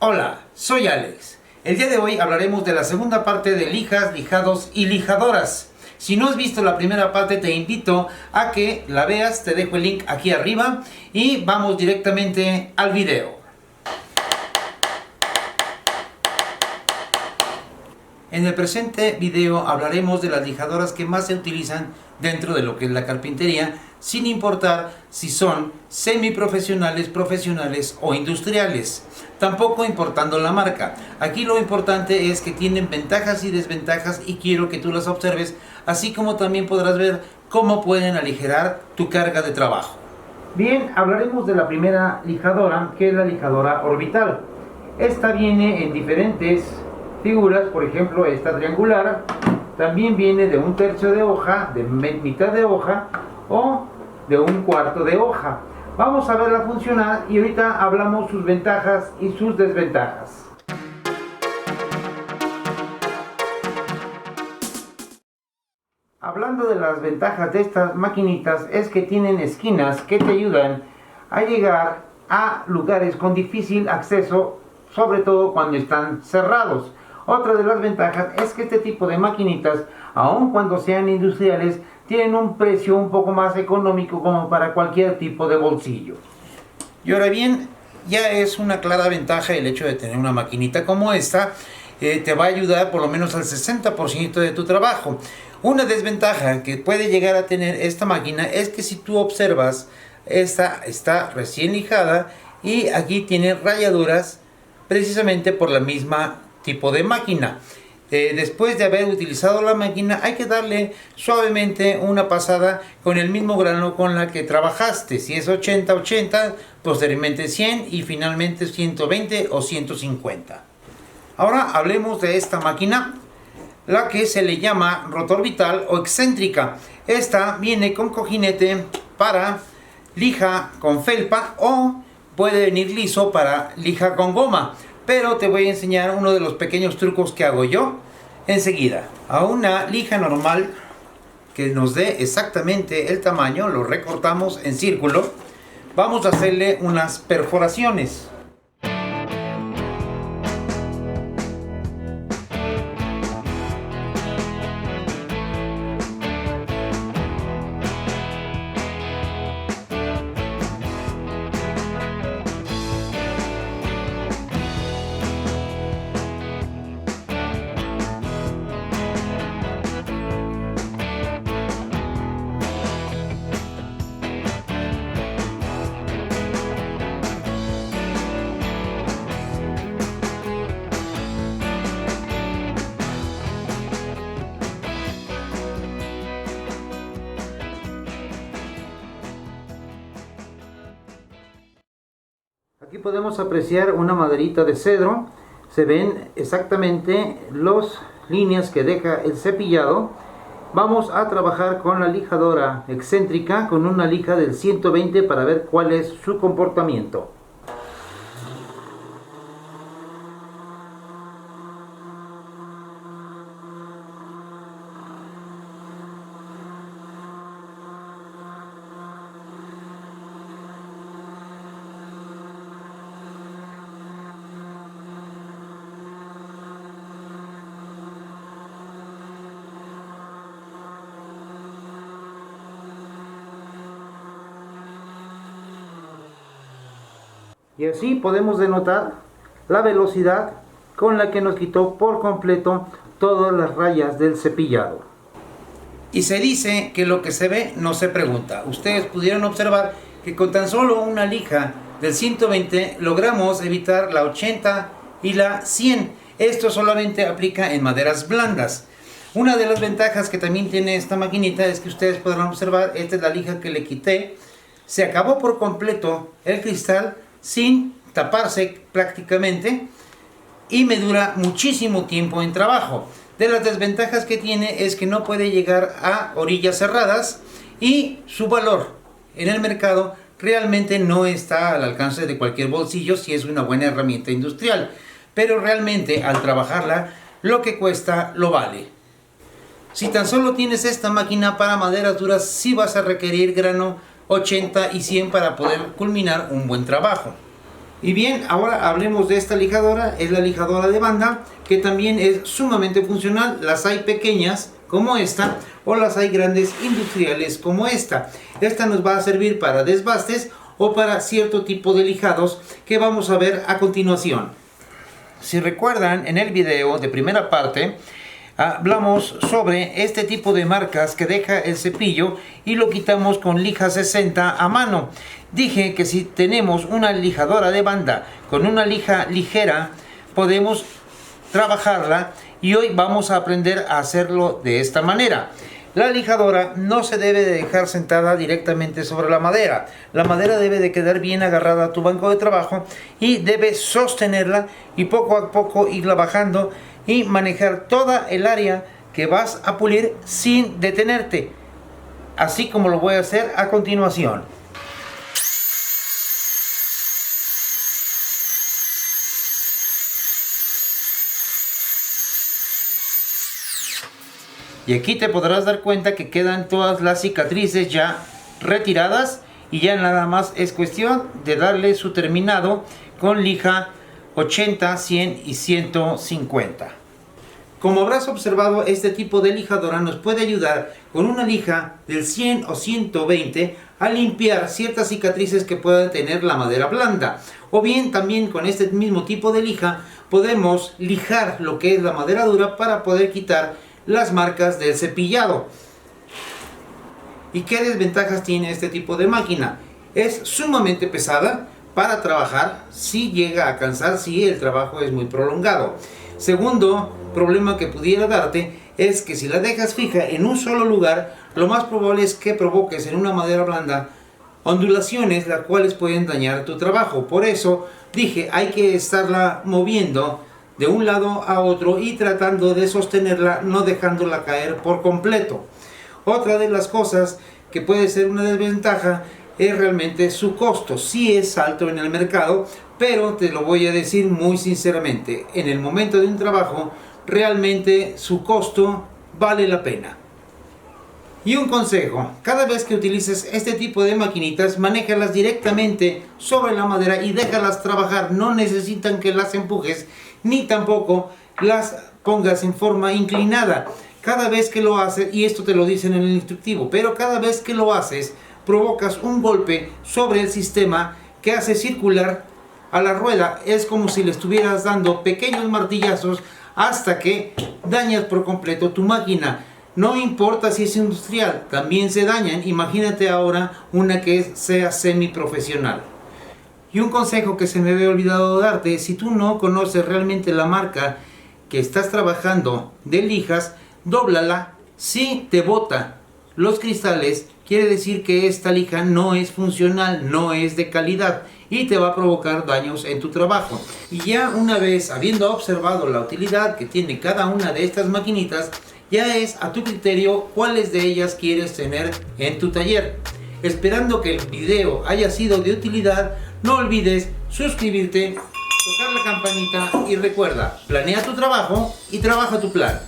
Hola, soy Alex. El día de hoy hablaremos de la segunda parte de lijas, lijados y lijadoras. Si no has visto la primera parte, te invito a que la veas, te dejo el link aquí arriba y vamos directamente al video. En el presente video hablaremos de las lijadoras que más se utilizan dentro de lo que es la carpintería, sin importar si son semiprofesionales, profesionales o industriales, tampoco importando la marca. Aquí lo importante es que tienen ventajas y desventajas y quiero que tú las observes, así como también podrás ver cómo pueden aligerar tu carga de trabajo. Bien, hablaremos de la primera lijadora, que es la lijadora orbital. Esta viene en diferentes figuras, por ejemplo esta triangular, también viene de 1/3 de hoja, de mitad de hoja o de 1/4 de hoja. Vamos a verla funcionar y ahorita hablamos sus ventajas y sus desventajas. Hablando de las ventajas de estas maquinitas, es que tienen esquinas que te ayudan a llegar a lugares con difícil acceso, sobre todo cuando están cerrados. Otra de las ventajas es que este tipo de maquinitas, aun cuando sean industriales, tienen un precio un poco más económico como para cualquier tipo de bolsillo. Y ahora bien, ya es una clara ventaja el hecho de tener una maquinita como esta. Te va a ayudar por lo menos al 60% de tu trabajo. Una desventaja que puede llegar a tener esta máquina es que si tú observas, esta está recién lijada y aquí tiene rayaduras precisamente por la misma tipo de máquina. Después de haber utilizado la máquina hay que darle suavemente una pasada con el mismo grano con la que trabajaste. Si es 80-80, posteriormente 100 y finalmente 120 o 150. Ahora hablemos de esta máquina, la que se le llama rotorbital o excéntrica. Esta viene con cojinete para lija con felpa o puede venir liso para lija con goma. Pero te voy a enseñar uno de los pequeños trucos que hago yo enseguida. A una lija normal que nos dé exactamente el tamaño, lo recortamos en círculo. Vamos a hacerle unas perforaciones. Aquí podemos apreciar una maderita de cedro. Se ven exactamente las líneas que deja el cepillado. Vamos a trabajar con la lijadora excéntrica con una lija del 120 para ver cuál es su comportamiento. Y así podemos denotar la velocidad con la que nos quitó por completo todas las rayas del cepillado. Y se dice que lo que se ve no se pregunta. Ustedes pudieron observar que con tan solo una lija del 120 logramos evitar la 80 y la 100. Esto solamente aplica en maderas blandas. Una de las ventajas que también tiene esta maquinita es que ustedes podrán observar, esta es la lija que le quité. Se acabó por completo el cristal sin taparse prácticamente y me dura muchísimo tiempo en trabajo. De las desventajas que tiene es que no puede llegar a orillas cerradas y su valor en el mercado realmente no está al alcance de cualquier bolsillo si es una buena herramienta industrial, pero realmente al trabajarla lo que cuesta lo vale. Si tan solo tienes esta máquina para maderas duras, sí vas a requerir grano 80 y 100 para poder culminar un buen trabajo. Y bien, ahora hablemos de esta lijadora. Es la lijadora de banda, que también es sumamente funcional. Las hay pequeñas como esta, o las hay grandes industriales como esta. Esta nos va a servir para desbastes o para cierto tipo de lijados que vamos a ver a continuación. Si recuerdan, en el video de primera parte hablamos sobre este tipo de marcas que deja el cepillo y lo quitamos con lija 60 a mano. Dije que si tenemos una lijadora de banda con una lija ligera, podemos trabajarla, y hoy vamos a aprender a hacerlo de esta manera. La lijadora no se debe de dejar sentada directamente sobre la madera. La madera debe de quedar bien agarrada a tu banco de trabajo y debes sostenerla y poco a poco irla bajando y manejar toda el área que vas a pulir sin detenerte, así como lo voy a hacer a continuación. Y aquí te podrás dar cuenta que quedan todas las cicatrices ya retiradas, y ya nada más es cuestión de darle su terminado con lija 80, 100 y 150. Como habrás observado, este tipo de lijadora nos puede ayudar con una lija del 100 o 120 a limpiar ciertas cicatrices que pueda tener la madera blanda. O bien también con este mismo tipo de lija podemos lijar lo que es la madera dura para poder quitar las marcas del cepillado. ¿Y qué desventajas tiene este tipo de máquina? Es sumamente pesada para trabajar, si llega a cansar, si el trabajo es muy prolongado. Segundo problema que pudiera darte es que si la dejas fija en un solo lugar, lo más probable es que provoques en una madera blanda ondulaciones, las cuales pueden dañar tu trabajo. Por eso dije, hay que estarla moviendo de un lado a otro y tratando de sostenerla, no dejándola caer por completo. Otra de las cosas que puede ser una desventaja es realmente su costo. Sí es alto en el mercado, pero te lo voy a decir muy sinceramente, en el momento de un trabajo realmente su costo vale la pena. Y un consejo: cada vez que utilices este tipo de maquinitas, manéjalas directamente sobre la madera y déjalas trabajar. No necesitan que las empujes, ni tampoco las pongas en forma inclinada. Cada vez que lo haces, y esto te lo dicen en el instructivo, pero cada vez que lo haces, provocas un golpe sobre el sistema que hace circular a la rueda. Es como si le estuvieras dando pequeños martillazos hasta que dañas por completo tu máquina. No importa si es industrial, también se dañan. Imagínate ahora una que sea semiprofesional. Y un consejo que se me había olvidado darte: si tú no conoces realmente la marca que estás trabajando de lijas, dóblala. Si te bota los cristales, quiere decir que esta lija no es funcional, no es de calidad y te va a provocar daños en tu trabajo. Y ya una vez habiendo observado la utilidad que tiene cada una de estas maquinitas, ya es a tu criterio cuáles de ellas quieres tener en tu taller. Esperando que el video haya sido de utilidad, no olvides suscribirte, tocar la campanita y recuerda, planea tu trabajo y trabaja tu plan.